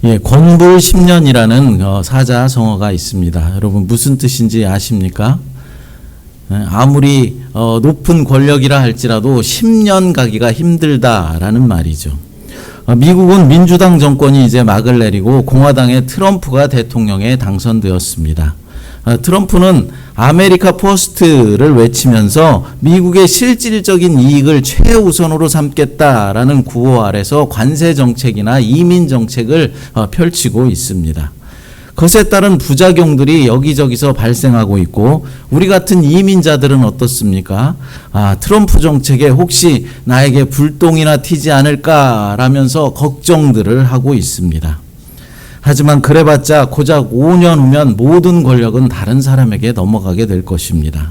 예, 권불 10년이라는 사자성어가 있습니다. 여러분 무슨 뜻인지 아십니까? 아무리 높은 권력이라 할지라도 10년 가기가 힘들다라는 말이죠. 미국은 민주당 정권이 이제 막을 내리고 공화당의 트럼프가 대통령에 당선되었습니다. 트럼프는 아메리카 퍼스트를 외치면서 미국의 실질적인 이익을 최우선으로 삼겠다라는 구호 아래서 관세 정책이나 이민 정책을 펼치고 있습니다. 그것에 따른 부작용들이 여기저기서 발생하고 있고 우리 같은 이민자들은 어떻습니까? 트럼프 정책에 혹시 나에게 불똥이나 튀지 않을까라면서 걱정들을 하고 있습니다. 하지만 그래봤자 고작 5년 후면 모든 권력은 다른 사람에게 넘어가게 될 것입니다.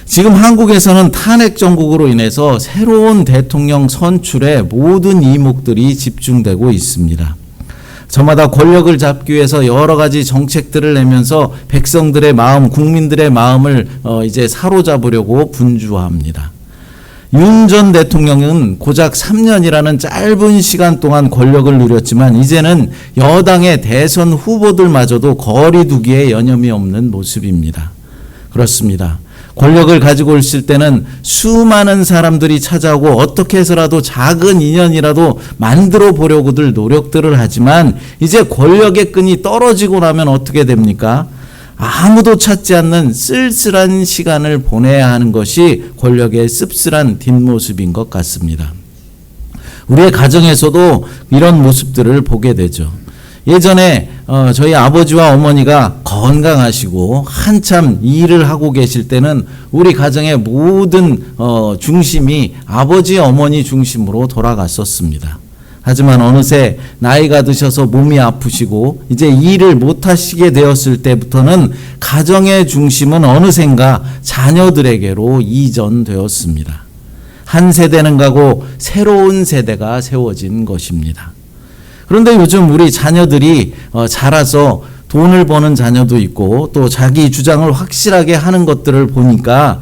지금 한국에서는 탄핵 정국으로 인해서 새로운 대통령 선출에 모든 이목들이 집중되고 있습니다. 저마다 권력을 잡기 위해서 여러 가지 정책들을 내면서 백성들의 마음, 국민들의 마음을 이제 사로잡으려고 분주합니다. 윤 전 대통령은 고작 3년이라는 짧은 시간 동안 권력을 누렸지만 이제는 여당의 대선 후보들마저도 거리 두기에 여념이 없는 모습입니다. 그렇습니다. 권력을 가지고 있을 때는 수많은 사람들이 찾아오고 어떻게 해서라도 작은 인연이라도 만들어 보려고들 노력들을 하지만 이제 권력의 끈이 떨어지고 나면 어떻게 됩니까? 아무도 찾지 않는 쓸쓸한 시간을 보내야 하는 것이 권력의 씁쓸한 뒷모습인 것 같습니다. 우리의 가정에서도 이런 모습들을 보게 되죠. 예전에 저희 아버지와 어머니가 건강하시고 한참 일을 하고 계실 때는 우리 가정의 모든 중심이 아버지 어머니 중심으로 돌아갔었습니다. 하지만 어느새 나이가 드셔서 몸이 아프시고 이제 일을 못하시게 되었을 때부터는 가정의 중심은 어느샌가 자녀들에게로 이전되었습니다. 한 세대는 가고 새로운 세대가 세워진 것입니다. 그런데 요즘 우리 자녀들이 자라서 돈을 버는 자녀도 있고 또 자기 주장을 확실하게 하는 것들을 보니까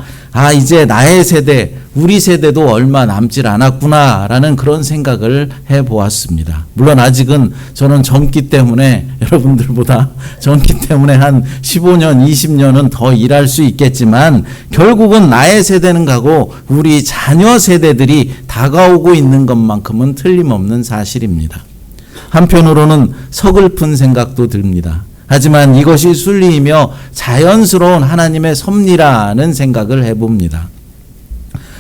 이제 나의 세대, 우리 세대도 얼마 남질 않았구나라는 그런 생각을 해보았습니다. 물론 아직은 저는 젊기 때문에 여러분들보다 젊기 때문에 한 15년, 20년은 더 일할 수 있겠지만 결국은 나의 세대는 가고 우리 자녀 세대들이 다가오고 있는 것만큼은 틀림없는 사실입니다. 한편으로는 서글픈 생각도 듭니다. 하지만 이것이 순리이며 자연스러운 하나님의 섭리라는 생각을 해봅니다.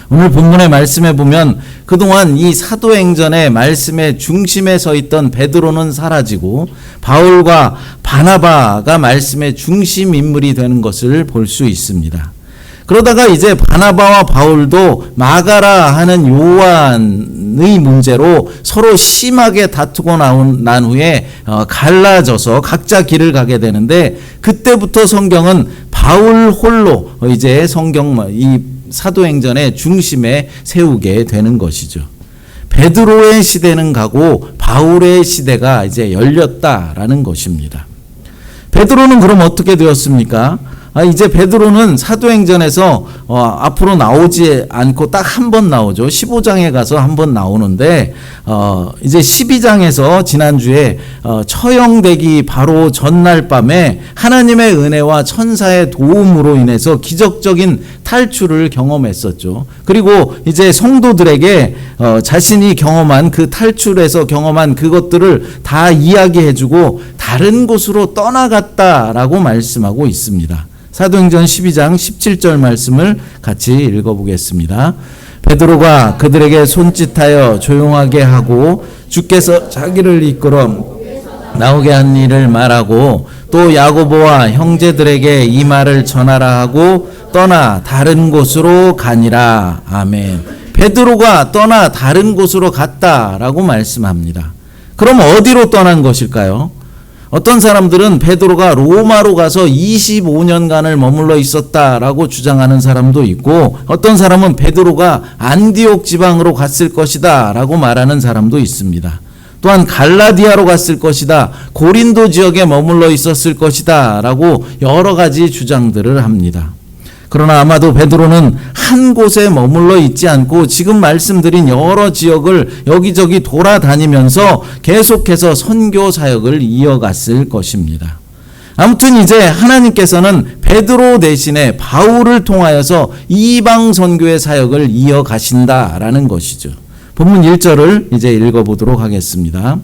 오늘 본문의 말씀에 보면 그동안 이 사도행전의 말씀의 중심에 서 있던 베드로는 사라지고 바울과 바나바가 말씀의 중심 인물이 되는 것을 볼 수 있습니다. 그러다가 이제 바나바와 바울도 마가라 하는 요한의 문제로 서로 심하게 다투고 난 후에 갈라져서 각자 길을 가게 되는데 그때부터 성경은 바울 홀로 이제 이 사도행전의 중심에 세우게 되는 것이죠. 베드로의 시대는 가고 바울의 시대가 이제 열렸다라는 것입니다. 베드로는 그럼 어떻게 되었습니까? 이제 베드로는 사도행전에서 앞으로 나오지 않고 딱 한 번 나오죠. 15장에 가서 한 번 나오는데 이제 12장에서 지난주에 처형되기 바로 전날 밤에 하나님의 은혜와 천사의 도움으로 인해서 기적적인 탈출을 경험했었죠. 그리고 이제 성도들에게 자신이 경험한 그 탈출에서 경험한 그것들을 다 이야기해주고 다른 곳으로 떠나갔다라고 말씀하고 있습니다. 사도행전 12장 17절 말씀을 같이 읽어보겠습니다. 베드로가 그들에게 손짓하여 조용하게 하고 주께서 자기를 이끌어 나오게 한 일을 말하고 또 야고보와 형제들에게 이 말을 전하라 하고 떠나 다른 곳으로 가니라. 아멘. 베드로가 떠나 다른 곳으로 갔다라고 말씀합니다. 그럼 어디로 떠난 것일까요? 어떤 사람들은 베드로가 로마로 가서 25년간을 머물러 있었다라고 주장하는 사람도 있고 어떤 사람은 베드로가 안디옥 지방으로 갔을 것이다 라고 말하는 사람도 있습니다. 또한 갈라디아로 갔을 것이다, 고린도 지역에 머물러 있었을 것이다 라고 여러 가지 주장들을 합니다. 그러나 아마도 베드로는 한 곳에 머물러 있지 않고 지금 말씀드린 여러 지역을 여기저기 돌아다니면서 계속해서 선교 사역을 이어갔을 것입니다. 아무튼 이제 하나님께서는 베드로 대신에 바울을 통하여서 이방 선교의 사역을 이어가신다라는 것이죠. 본문 1절을 이제 읽어보도록 하겠습니다.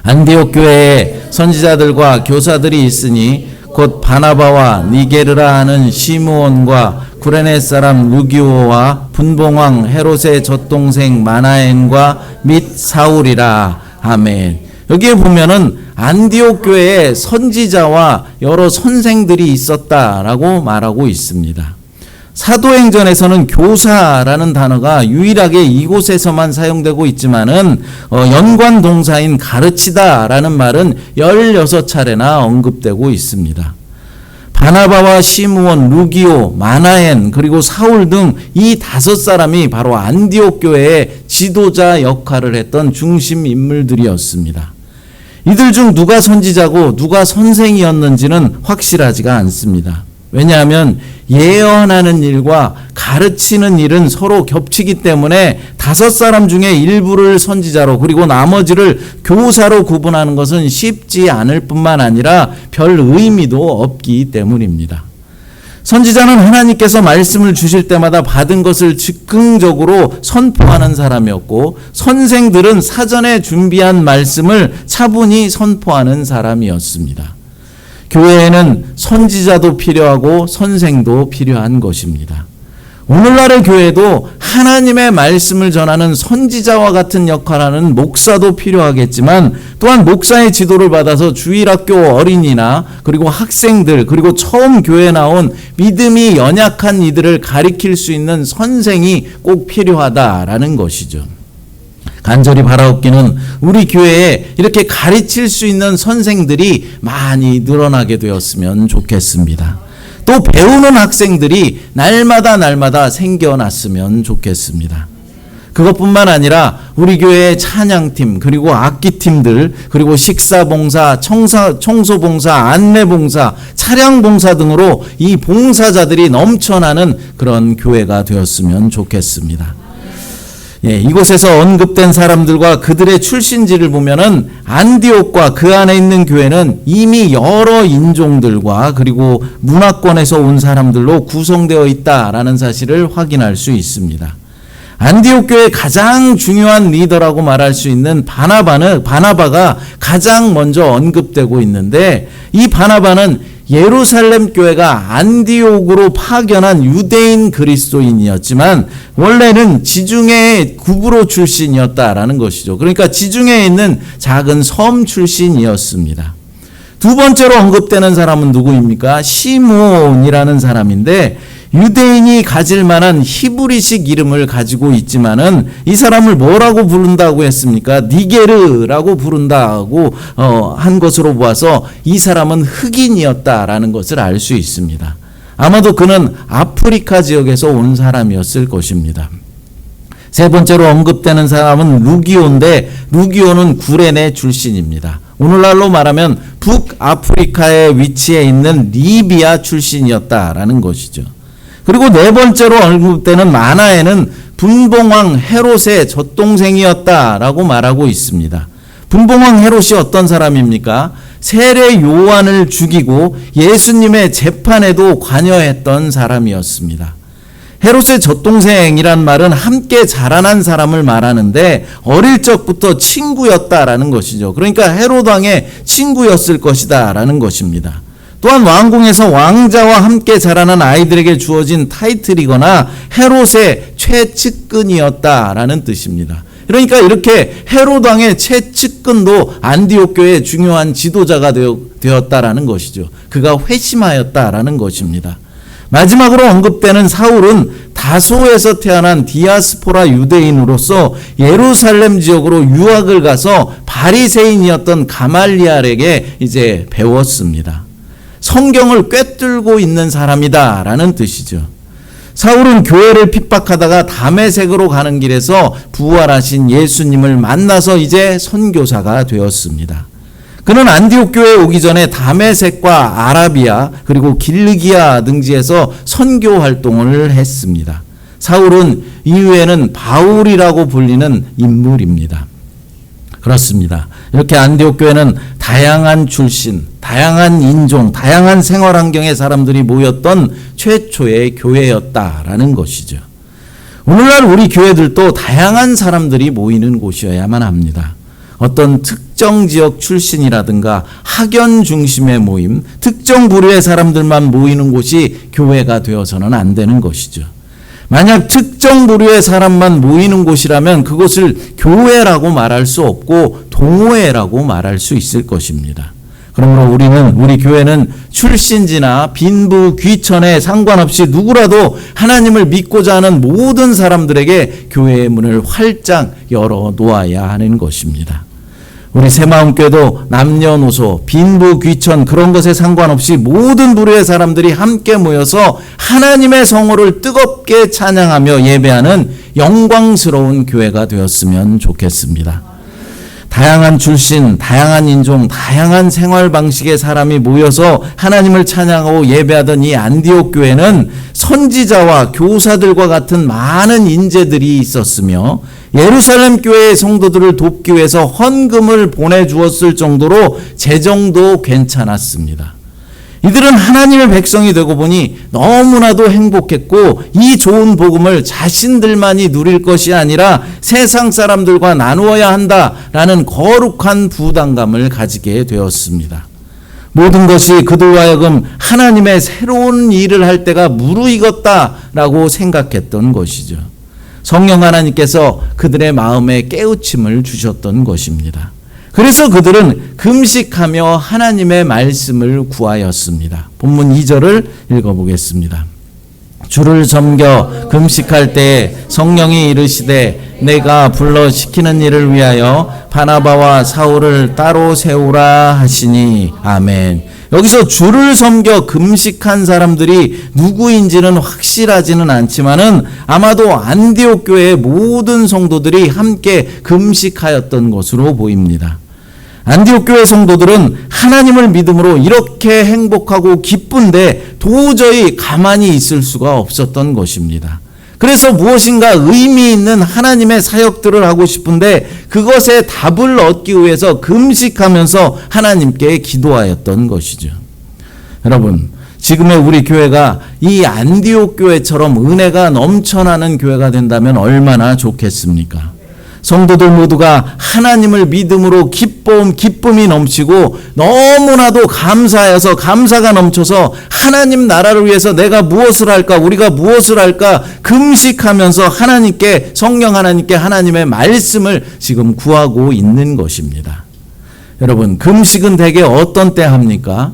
안디옥 교회에 선지자들과 교사들이 있으니 곧 바나바와 니게르라 하는 시므온과 구레네 사람 루기오와 분봉왕 헤롯의 젖동생 마나엔과 및 사울이라. 아멘. 여기에 보면은 안디옥 교회에 선지자와 여러 선생들이 있었다라고 말하고 있습니다. 사도행전에서는 교사라는 단어가 유일하게 이곳에서만 사용되고 있지만은 연관 동사인 가르치다라는 말은 16차례나 언급되고 있습니다. 바나바와 시므온, 루기오, 마나엔 그리고 사울 등 이 5사람이 바로 안디옥 교회의 지도자 역할을 했던 중심 인물들이었습니다. 이들 중 누가 선지자고 누가 선생이었는지는 확실하지가 않습니다. 왜냐하면 예언하는 일과 가르치는 일은 서로 겹치기 때문에 5사람 중에 일부를 선지자로 그리고 나머지를 교사로 구분하는 것은 쉽지 않을 뿐만 아니라 별 의미도 없기 때문입니다. 선지자는 하나님께서 말씀을 주실 때마다 받은 것을 즉흥적으로 선포하는 사람이었고, 선생들은 사전에 준비한 말씀을 차분히 선포하는 사람이었습니다. 교회에는 선지자도 필요하고 선생도 필요한 것입니다. 오늘날의 교회도 하나님의 말씀을 전하는 선지자와 같은 역할하는 목사도 필요하겠지만, 또한 목사의 지도를 받아서 주일학교 어린이나 그리고 학생들 그리고 처음 교회에 나온 믿음이 연약한 이들을 가리킬 수 있는 선생이 꼭 필요하다라는 것이죠. 간절히 바라옵기는 우리 교회에 이렇게 가르칠 수 있는 선생들이 많이 늘어나게 되었으면 좋겠습니다. 또 배우는 학생들이 날마다 생겨났으면 좋겠습니다. 그것뿐만 아니라 우리 교회의 찬양팀 그리고 악기팀들 그리고 식사봉사, 청소봉사, 안내봉사, 차량봉사 등으로 이 봉사자들이 넘쳐나는 그런 교회가 되었으면 좋겠습니다. 이곳에서 언급된 사람들과 그들의 출신지를 보면은 안디옥과 그 안에 있는 교회는 이미 여러 인종들과 그리고 문화권에서 온 사람들로 구성되어 있다라는 사실을 확인할 수 있습니다. 안디옥 교회의 가장 중요한 리더라고 말할 수 있는 바나바가 가장 먼저 언급되고 있는데, 이 바나바는 예루살렘 교회가 안디옥으로 파견한 유대인 그리스도인이었지만 원래는 지중해 구브로 출신이었다라는 것이죠. 그러니까 지중해에 있는 작은 섬 출신이었습니다. 두 번째로 언급되는 사람은 누구입니까? 시므온이라는 사람인데, 유대인이 가질 만한 히브리식 이름을 가지고 있지만은 이 사람을 뭐라고 부른다고 했습니까? 니게르라고 부른다고 한 것으로 보아서 이 사람은 흑인이었다라는 것을 알 수 있습니다. 아마도 그는 아프리카 지역에서 온 사람이었을 것입니다. 세 번째로 언급되는 사람은 루기오인데, 루기오는 구레네 출신입니다. 오늘날로 말하면 북아프리카에 위치해 있는 리비아 출신이었다라는 것이죠. 그리고 네 번째로 언급되는 마나에는 분봉왕 헤롯의 젖동생이었다라고 말하고 있습니다. 분봉왕 헤롯이 어떤 사람입니까? 세례 요한을 죽이고 예수님의 재판에도 관여했던 사람이었습니다. 헤롯의 젖동생이란 말은 함께 자라난 사람을 말하는데 어릴 적부터 친구였다라는 것이죠. 그러니까 헤롯 왕의 친구였을 것이다라는 것입니다. 또한 왕궁에서 왕자와 함께 자라난 아이들에게 주어진 타이틀이거나 헤롯의 최측근이었다라는 뜻입니다. 그러니까 이렇게 헤롯 왕의 최측근도 안디옥 교회의 중요한 지도자가 되었다라는 것이죠. 그가 회심하였다라는 것입니다. 마지막으로 언급되는 사울은 다소에서 태어난 디아스포라 유대인으로서 예루살렘 지역으로 유학을 가서 바리새인이었던 가말리알에게 이제 배웠습니다. 성경을 꿰뚫고 있는 사람이다라는 뜻이죠. 사울은 교회를 핍박하다가 다메섹으로 가는 길에서 부활하신 예수님을 만나서 이제 선교사가 되었습니다. 그는 안디옥 교회에 오기 전에 다메섹과 아라비아 그리고 길르기아 등지에서 선교 활동을 했습니다. 사울은 이후에는 바울이라고 불리는 인물입니다. 그렇습니다. 이렇게 안디옥 교회는 다양한 출신, 다양한 인종, 다양한 생활 환경의 사람들이 모였던 최초의 교회였다라는 것이죠. 오늘날 우리 교회들도 다양한 사람들이 모이는 곳이어야만 합니다. 어떤 특정 지역 출신이라든가 학연 중심의 모임, 특정 부류의 사람들만 모이는 곳이 교회가 되어서는 안 되는 것이죠. 만약 특정 부류의 사람만 모이는 곳이라면 그것을 교회라고 말할 수 없고 동호회라고 말할 수 있을 것입니다. 그러므로 우리 교회는 출신지나 빈부 귀천에 상관없이 누구라도 하나님을 믿고자 하는 모든 사람들에게 교회의 문을 활짝 열어 놓아야 하는 것입니다. 우리 새마음교회도 남녀노소, 빈부 귀천 그런 것에 상관없이 모든 부류의 사람들이 함께 모여서 하나님의 성호를 뜨겁게 찬양하며 예배하는 영광스러운 교회가 되었으면 좋겠습니다. 다양한 출신, 다양한 인종, 다양한 생활 방식의 사람이 모여서 하나님을 찬양하고 예배하던 이 안디옥 교회는 선지자와 교사들과 같은 많은 인재들이 있었으며 예루살렘 교회의 성도들을 돕기 위해서 헌금을 보내주었을 정도로 재정도 괜찮았습니다. 이들은 하나님의 백성이 되고 보니 너무나도 행복했고 이 좋은 복음을 자신들만이 누릴 것이 아니라 세상 사람들과 나누어야 한다라는 거룩한 부담감을 가지게 되었습니다. 모든 것이 그들로 하여금 하나님의 새로운 일을 할 때가 무르익었다라고 생각했던 것이죠. 성령 하나님께서 그들의 마음에 깨우침을 주셨던 것입니다. 그래서 그들은 금식하며 하나님의 말씀을 구하였습니다. 본문 2절을 읽어보겠습니다. 주를 섬겨 금식할 때에 성령이 이르시되 내가 불러 시키는 일을 위하여 바나바와 사울을 따로 세우라 하시니 아멘. 여기서 주를 섬겨 금식한 사람들이 누구인지는 확실하지는 않지만은 아마도 안디옥 교회의 모든 성도들이 함께 금식하였던 것으로 보입니다. 안디옥 교회 성도들은 하나님을 믿음으로 이렇게 행복하고 기쁜데 도저히 가만히 있을 수가 없었던 것입니다. 그래서 무엇인가 의미 있는 하나님의 사역들을 하고 싶은데 그것에 답을 얻기 위해서 금식하면서 하나님께 기도하였던 것이죠. 여러분, 지금의 우리 교회가 이 안디옥 교회처럼 은혜가 넘쳐나는 교회가 된다면 얼마나 좋겠습니까? 성도들 모두가 하나님을 믿음으로 기쁨이 넘치고 너무나도 감사해서 감사가 넘쳐서 하나님 나라를 위해서 내가 무엇을 할까, 우리가 무엇을 할까 금식하면서 하나님께, 성령 하나님께 하나님의 말씀을 지금 구하고 있는 것입니다. 여러분, 금식은 대개 어떤 때 합니까?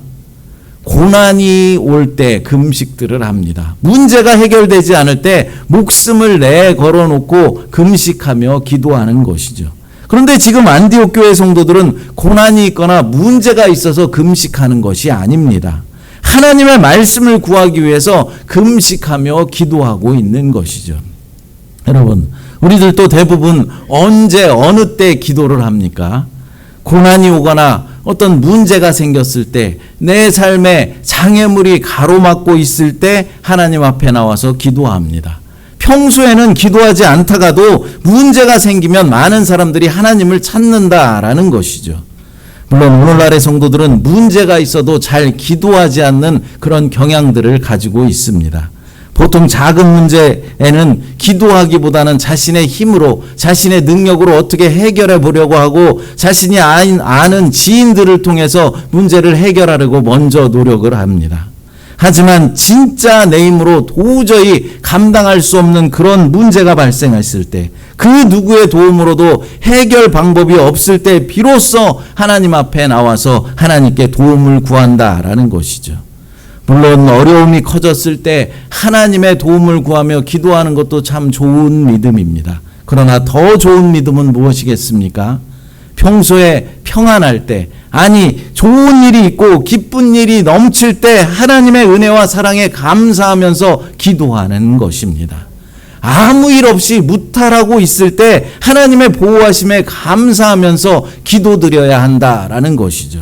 고난이 올 때 금식들을 합니다. 문제가 해결되지 않을 때 목숨을 내 걸어놓고 금식하며 기도하는 것이죠. 그런데 지금 안디옥 교회 성도들은 고난이 있거나 문제가 있어서 금식하는 것이 아닙니다. 하나님의 말씀을 구하기 위해서 금식하며 기도하고 있는 것이죠. 여러분, 우리들도 대부분 언제 어느 때 기도를 합니까? 고난이 오거나 어떤 문제가 생겼을 때, 내 삶에 장애물이 가로막고 있을 때 하나님 앞에 나와서 기도합니다. 평소에는 기도하지 않다가도 문제가 생기면 많은 사람들이 하나님을 찾는다라는 것이죠. 물론 오늘날의 성도들은 문제가 있어도 잘 기도하지 않는 그런 경향들을 가지고 있습니다. 보통 작은 문제에는 기도하기보다는 자신의 힘으로, 자신의 능력으로 어떻게 해결해 보려고 하고 자신이 아는 지인들을 통해서 문제를 해결하려고 먼저 노력을 합니다. 하지만 진짜 내 힘으로 도저히 감당할 수 없는 그런 문제가 발생했을 때, 그 누구의 도움으로도 해결 방법이 없을 때 비로소 하나님 앞에 나와서 하나님께 도움을 구한다라는 것이죠. 물론 어려움이 커졌을 때 하나님의 도움을 구하며 기도하는 것도 참 좋은 믿음입니다. 그러나 더 좋은 믿음은 무엇이겠습니까? 평소에 평안할 때, 아니 좋은 일이 있고 기쁜 일이 넘칠 때 하나님의 은혜와 사랑에 감사하면서 기도하는 것입니다. 아무 일 없이 무탈하고 있을 때 하나님의 보호하심에 감사하면서 기도드려야 한다라는 것이죠.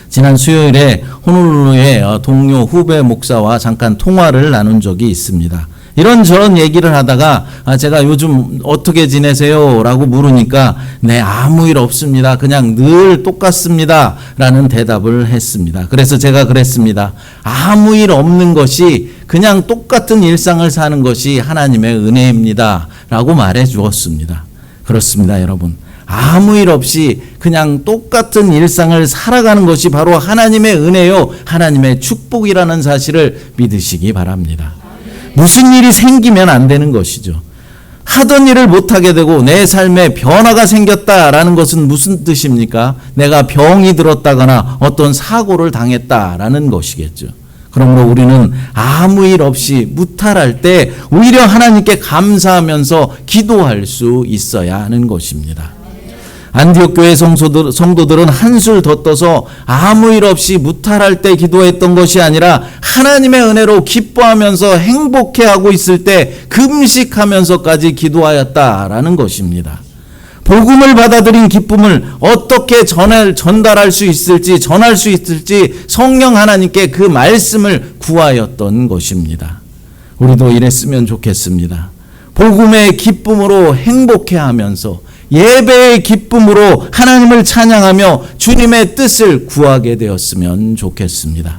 지난 수요일에 호놀룰루의 동료 후배 목사와 잠깐 통화를 나눈 적이 있습니다. 이런저런 얘기를 하다가 제가 요즘 어떻게 지내세요? 라고 물으니까 네, 아무 일 없습니다. 그냥 늘 똑같습니다. 라는 대답을 했습니다. 그래서 제가 그랬습니다. 아무 일 없는 것이 그냥 똑같은 일상을 사는 것이 하나님의 은혜입니다. 라고 말해 주었습니다. 그렇습니다, 여러분. 아무 일 없이 그냥 똑같은 일상을 살아가는 것이 바로 하나님의 은혜요, 하나님의 축복이라는 사실을 믿으시기 바랍니다. 무슨 일이 생기면 안 되는 것이죠. 하던 일을 못하게 되고 내 삶에 변화가 생겼다라는 것은 무슨 뜻입니까? 내가 병이 들었다거나 어떤 사고를 당했다라는 것이겠죠. 그러므로 우리는 아무 일 없이 무탈할 때 오히려 하나님께 감사하면서 기도할 수 있어야 하는 것입니다. 안디옥 교회 성도들은 한술 더 떠서 아무 일 없이 무탈할 때 기도했던 것이 아니라 하나님의 은혜로 기뻐하면서 행복해하고 있을 때 금식하면서까지 기도하였다라는 것입니다. 복음을 받아들인 기쁨을 어떻게 전달할 수 있을지, 전할 수 있을지 성령 하나님께 그 말씀을 구하였던 것입니다. 우리도 이랬으면 좋겠습니다. 복음의 기쁨으로 행복해하면서 예배의 기쁨으로 하나님을 찬양하며 주님의 뜻을 구하게 되었으면 좋겠습니다.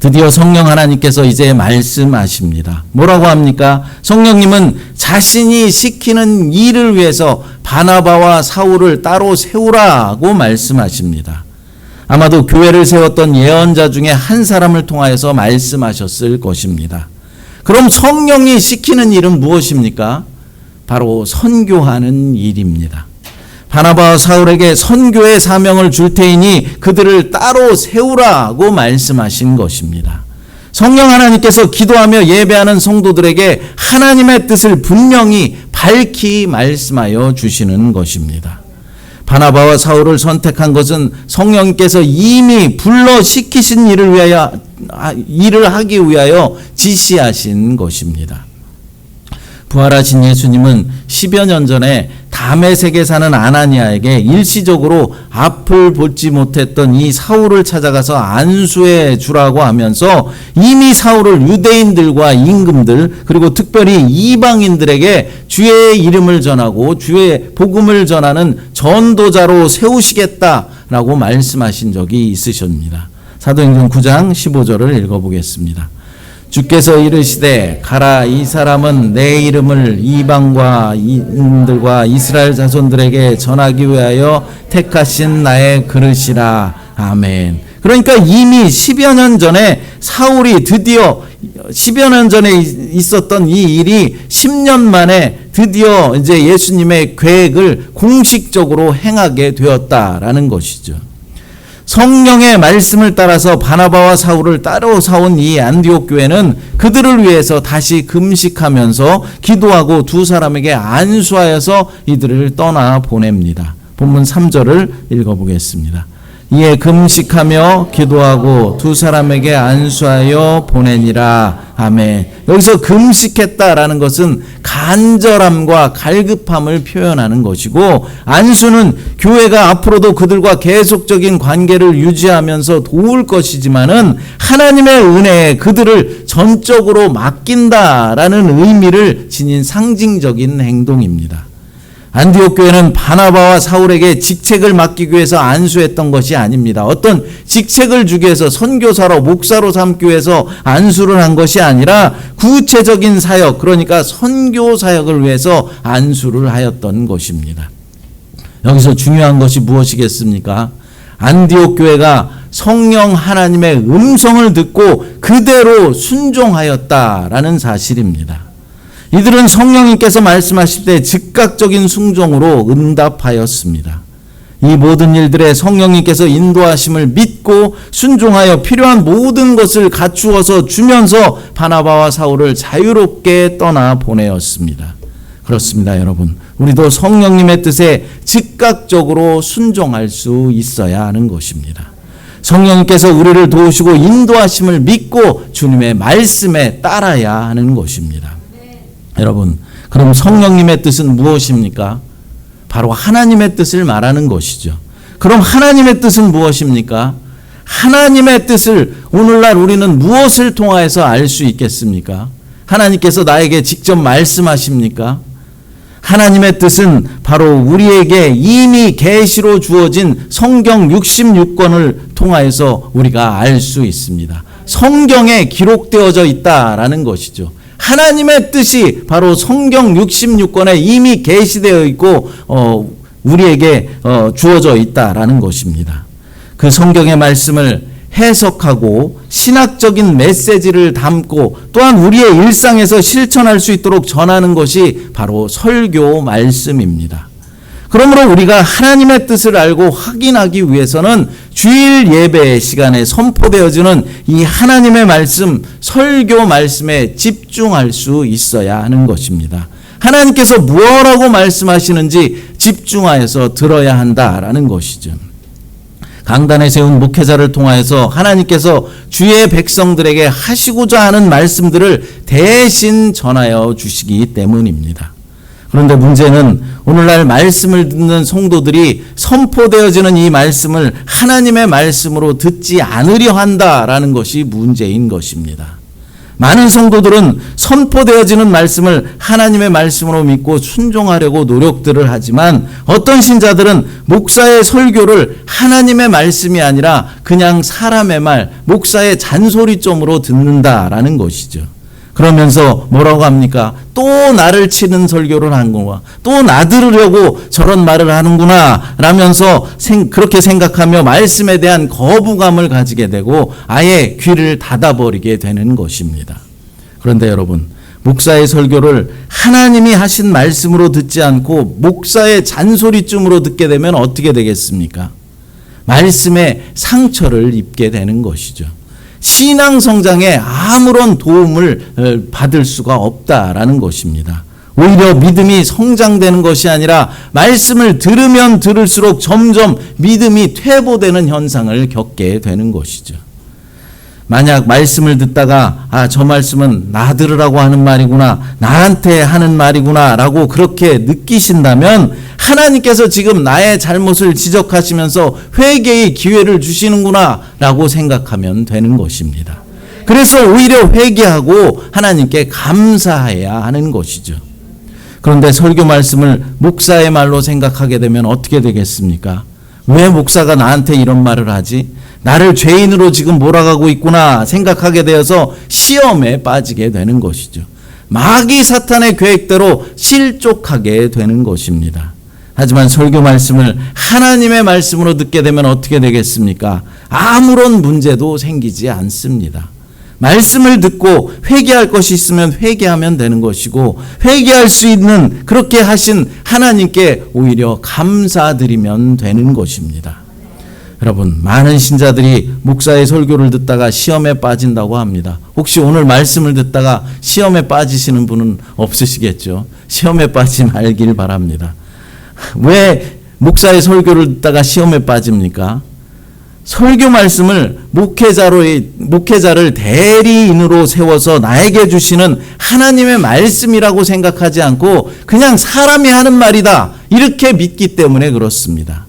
드디어 성령 하나님께서 이제 말씀하십니다. 뭐라고 합니까? 성령님은 자신이 시키는 일을 위해서 바나바와 사울을 따로 세우라고 말씀하십니다. 아마도 교회를 세웠던 예언자 중에 한 사람을 통하여서 말씀하셨을 것입니다. 그럼 성령이 시키는 일은 무엇입니까? 바로 선교하는 일입니다. 바나바와 사울에게 선교의 사명을 줄 테이니 그들을 따로 세우라고 말씀하신 것입니다. 성령 하나님께서 기도하며 예배하는 성도들에게 하나님의 뜻을 분명히 밝히 말씀하여 주시는 것입니다. 바나바와 사울을 선택한 것은 성령께서 이미 불러 시키신 일을 하기 위하여 지시하신 것입니다. 부활하신 예수님은 10여 년 전에 다메섹에 사는 아나니아에게 일시적으로 앞을 보지 못했던 이 사울을 찾아가서 안수해 주라고 하면서 이미 사울을 유대인들과 임금들 그리고 특별히 이방인들에게 주의 이름을 전하고 주의 복음을 전하는 전도자로 세우시겠다라고 말씀하신 적이 있으십니다. 사도행전 9장 15절을 읽어보겠습니다. 주께서 이르시되 가라, 이 사람은 내 이름을 이방과 인들과 이스라엘 자손들에게 전하기 위하여 택하신 나의 그릇이라. 아멘. 그러니까 이미 10여 년 전에 사울이 드디어 10여 년 전에 있었던 이 일이 10년 만에 드디어 이제 예수님의 계획을 공식적으로 행하게 되었다라는 것이죠. 성령의 말씀을 따라서 바나바와 사울을 따로 세운 이 안디옥 교회는 그들을 위해서 다시 금식하면서 기도하고 두 사람에게 안수하여서 이들을 떠나 보냅니다. 본문 3절을 읽어보겠습니다. 이에 금식하며 기도하고 두 사람에게 안수하여 보내니라. 아멘. 여기서 금식했다라는 것은 간절함과 갈급함을 표현하는 것이고, 안수는 교회가 앞으로도 그들과 계속적인 관계를 유지하면서 도울 것이지만은 하나님의 은혜에 그들을 전적으로 맡긴다라는 의미를 지닌 상징적인 행동입니다. 안디옥 교회는 바나바와 사울에게 직책을 맡기기 위해서 안수했던 것이 아닙니다. 어떤 직책을 주기 위해서 선교사로 목사로 삼기 위해서 안수를 한 것이 아니라 구체적인 사역, 그러니까 선교 사역을 위해서 안수를 하였던 것입니다. 여기서 중요한 것이 무엇이겠습니까? 안디옥 교회가 성령 하나님의 음성을 듣고 그대로 순종하였다라는 사실입니다. 이들은 성령님께서 말씀하실 때 즉각적인 순종으로 응답하였습니다. 이 모든 일들에 성령님께서 인도하심을 믿고 순종하여 필요한 모든 것을 갖추어서 주면서 바나바와 사울을 자유롭게 떠나 보내었습니다. 그렇습니다, 여러분. 우리도 성령님의 뜻에 즉각적으로 순종할 수 있어야 하는 것입니다. 성령님께서 우리를 도우시고 인도하심을 믿고 주님의 말씀에 따라야 하는 것입니다. 여러분, 그럼 성령님의 뜻은 무엇입니까? 바로 하나님의 뜻을 말하는 것이죠. 그럼 하나님의 뜻은 무엇입니까? 하나님의 뜻을 오늘날 우리는 무엇을 통하여서 알 수 있겠습니까? 하나님께서 나에게 직접 말씀하십니까? 하나님의 뜻은 바로 우리에게 이미 계시로 주어진 성경 66권을 통하여서 우리가 알 수 있습니다. 성경에 기록되어져 있다라는 것이죠. 하나님의 뜻이 바로 성경 66권에 이미 계시되어 있고 우리에게 주어져 있다라는 것입니다. 그 성경의 말씀을 해석하고 신학적인 메시지를 담고 또한 우리의 일상에서 실천할 수 있도록 전하는 것이 바로 설교 말씀입니다. 그러므로 우리가 하나님의 뜻을 알고 확인하기 위해서는 주일 예배 시간에 선포되어지는 이 하나님의 말씀, 설교 말씀에 집중할 수 있어야 하는 것입니다. 하나님께서 무엇라고 말씀하시는지 집중하여서 들어야 한다라는 것이죠. 강단에 세운 목회자를 통하여서 하나님께서 주의 백성들에게 하시고자 하는 말씀들을 대신 전하여 주시기 때문입니다. 그런데 문제는 오늘날 말씀을 듣는 성도들이 선포되어지는 이 말씀을 하나님의 말씀으로 듣지 않으려 한다라는 것이 문제인 것입니다. 많은 성도들은 선포되어지는 말씀을 하나님의 말씀으로 믿고 순종하려고 노력들을 하지만 어떤 신자들은 목사의 설교를 하나님의 말씀이 아니라 그냥 사람의 말, 목사의 잔소리점으로 듣는다라는 것이죠. 그러면서 뭐라고 합니까? 또 나를 치는 설교를 하는구나. 또 나 들으려고 저런 말을 하는구나 라면서 그렇게 생각하며 말씀에 대한 거부감을 가지게 되고 아예 귀를 닫아버리게 되는 것입니다. 그런데 여러분, 목사의 설교를 하나님이 하신 말씀으로 듣지 않고 목사의 잔소리쯤으로 듣게 되면 어떻게 되겠습니까? 말씀에 상처를 입게 되는 것이죠. 신앙 성장에 아무런 도움을 받을 수가 없다라는 것입니다. 오히려 믿음이 성장되는 것이 아니라 말씀을 들으면 들을수록 점점 믿음이 퇴보되는 현상을 겪게 되는 것이죠. 만약 말씀을 듣다가 저 말씀은 나 들으라고 하는 말이구나, 나한테 하는 말이구나 라고 그렇게 느끼신다면 하나님께서 지금 나의 잘못을 지적하시면서 회개의 기회를 주시는구나 라고 생각하면 되는 것입니다. 그래서 오히려 회개하고 하나님께 감사해야 하는 것이죠. 그런데 설교 말씀을 목사의 말로 생각하게 되면 어떻게 되겠습니까? 왜 목사가 나한테 이런 말을 하지? 나를 죄인으로 지금 몰아가고 있구나 생각하게 되어서 시험에 빠지게 되는 것이죠. 마귀 사탄의 계획대로 실족하게 되는 것입니다. 하지만 설교 말씀을 하나님의 말씀으로 듣게 되면 어떻게 되겠습니까? 아무런 문제도 생기지 않습니다. 말씀을 듣고 회개할 것이 있으면 회개하면 되는 것이고 회개할 수 있는 그렇게 하신 하나님께 오히려 감사드리면 되는 것입니다. 여러분, 많은 신자들이 목사의 설교를 듣다가 시험에 빠진다고 합니다. 혹시 오늘 말씀을 듣다가 시험에 빠지시는 분은 없으시겠죠? 시험에 빠지지 말길 바랍니다. 왜 목사의 설교를 듣다가 시험에 빠집니까? 설교 말씀을 목회자를 대리인으로 세워서 나에게 주시는 하나님의 말씀이라고 생각하지 않고 그냥 사람이 하는 말이다 이렇게 믿기 때문에 그렇습니다.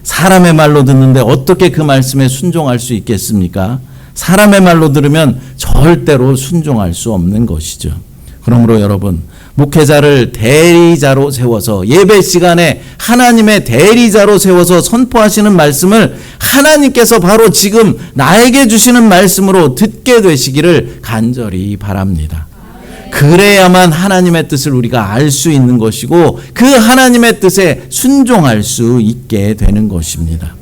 사람의 말로 듣는데 어떻게 그 말씀에 순종할 수 있겠습니까? 사람의 말로 들으면 절대로 순종할 수 없는 것이죠. 그러므로 여러분, 목회자를 대리자로 세워서 예배 시간에 하나님의 대리자로 세워서 선포하시는 말씀을 하나님께서 바로 지금 나에게 주시는 말씀으로 듣게 되시기를 간절히 바랍니다. 그래야만 하나님의 뜻을 우리가 알 수 있는 것이고 그 하나님의 뜻에 순종할 수 있게 되는 것입니다.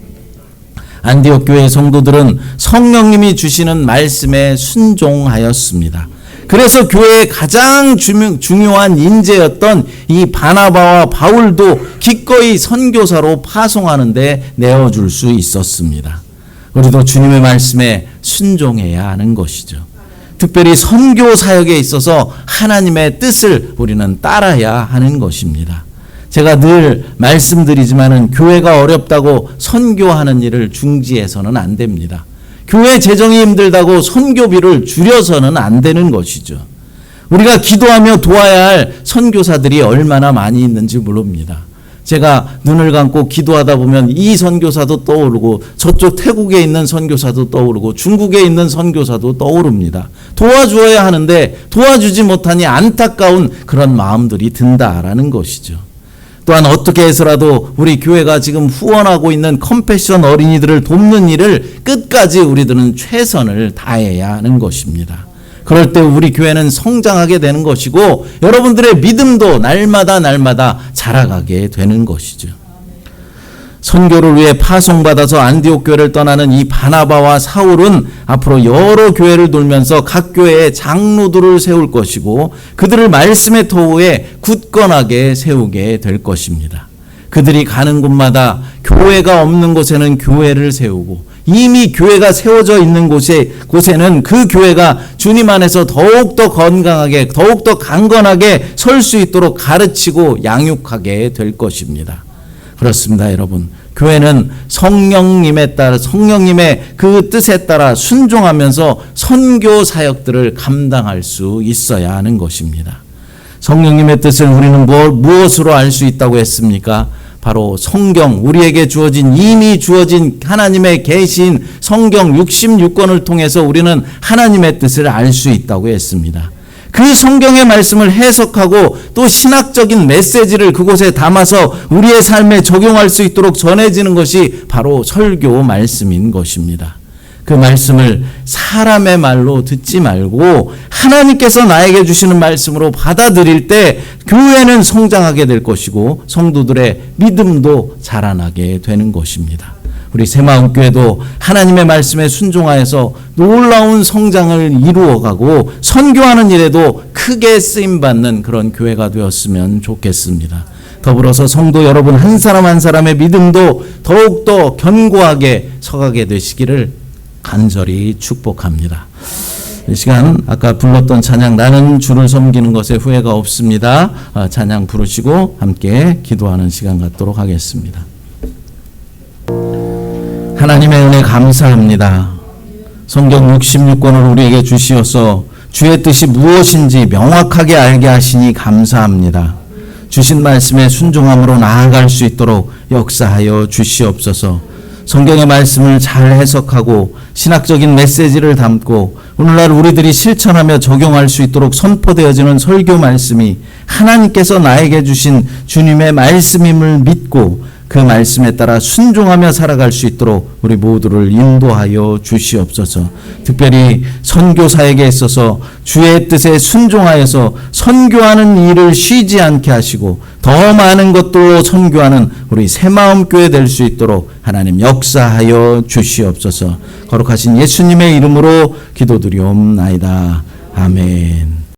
안디옥 교회 성도들은 성령님이 주시는 말씀에 순종하였습니다. 그래서 교회의 가장 중요한 인재였던 이 바나바와 바울도 기꺼이 선교사로 파송하는 데 내어줄 수 있었습니다. 우리도 주님의 말씀에 순종해야 하는 것이죠. 특별히 선교 사역에 있어서 하나님의 뜻을 우리는 따라야 하는 것입니다. 제가 늘 말씀드리지만은 교회가 어렵다고 선교하는 일을 중지해서는 안 됩니다. 교회 재정이 힘들다고 선교비를 줄여서는 안 되는 것이죠. 우리가 기도하며 도와야 할 선교사들이 얼마나 많이 있는지 모릅니다. 제가 눈을 감고 기도하다 보면 이 선교사도 떠오르고 저쪽 태국에 있는 선교사도 떠오르고 중국에 있는 선교사도 떠오릅니다. 도와주어야 하는데 도와주지 못하니 안타까운 그런 마음들이 든다라는 것이죠. 또한 어떻게 해서라도 우리 교회가 지금 후원하고 있는 컴패션 어린이들을 돕는 일을 끝까지 우리들은 최선을 다해야 하는 것입니다. 그럴 때 우리 교회는 성장하게 되는 것이고 여러분들의 믿음도 날마다 자라가게 되는 것이죠. 선교를 위해 파송받아서 안디옥 교회를 떠나는 이 바나바와 사울은 앞으로 여러 교회를 돌면서 각 교회에 장로들을 세울 것이고 그들을 말씀의 토우에 굳건하게 세우게 될 것입니다. 그들이 가는 곳마다 교회가 없는 곳에는 교회를 세우고 이미 교회가 세워져 있는 곳에는 그 교회가 주님 안에서 더욱더 건강하게 더욱더 강건하게 설 수 있도록 가르치고 양육하게 될 것입니다. 그렇습니다, 여러분. 교회는 성령님에 따라 성령님의 그 뜻에 따라 순종하면서 선교 사역들을 감당할 수 있어야 하는 것입니다. 성령님의 뜻을 우리는 무엇으로 알 수 있다고 했습니까? 바로 성경, 우리에게 이미 주어진 하나님의 계시인 성경 66권을 통해서 우리는 하나님의 뜻을 알 수 있다고 했습니다. 그 성경의 말씀을 해석하고 또 신학적인 메시지를 그곳에 담아서 우리의 삶에 적용할 수 있도록 전해지는 것이 바로 설교 말씀인 것입니다. 그 말씀을 사람의 말로 듣지 말고 하나님께서 나에게 주시는 말씀으로 받아들일 때 교회는 성장하게 될 것이고 성도들의 믿음도 자라나게 되는 것입니다. 우리 새마음교회도 하나님의 말씀에 순종하여서 놀라운 성장을 이루어가고 선교하는 일에도 크게 쓰임받는 그런 교회가 되었으면 좋겠습니다. 더불어서 성도 여러분 한 사람 한 사람의 믿음도 더욱더 견고하게 서가게 되시기를 간절히 축복합니다. 이 시간 아까 불렀던 찬양 나는 주를 섬기는 것에 후회가 없습니다. 찬양 부르시고 함께 기도하는 시간 갖도록 하겠습니다. 하나님의 은혜 감사합니다. 성경 66권을 우리에게 주시어서 주의 뜻이 무엇인지 명확하게 알게 하시니 감사합니다. 주신 말씀에 순종함으로 나아갈 수 있도록 역사하여 주시옵소서. 성경의 말씀을 잘 해석하고 신학적인 메시지를 담고 오늘날 우리들이 실천하며 적용할 수 있도록 선포되어지는 설교 말씀이 하나님께서 나에게 주신 주님의 말씀임을 믿고 그 말씀에 따라 순종하며 살아갈 수 있도록 우리 모두를 인도하여 주시옵소서. 특별히 선교사에게 있어서 주의 뜻에 순종하여서 선교하는 일을 쉬지 않게 하시고 더 많은 것도 선교하는 우리 새마음교회 될 수 있도록 하나님 역사하여 주시옵소서. 거룩하신 예수님의 이름으로 기도드리옵나이다. 아멘.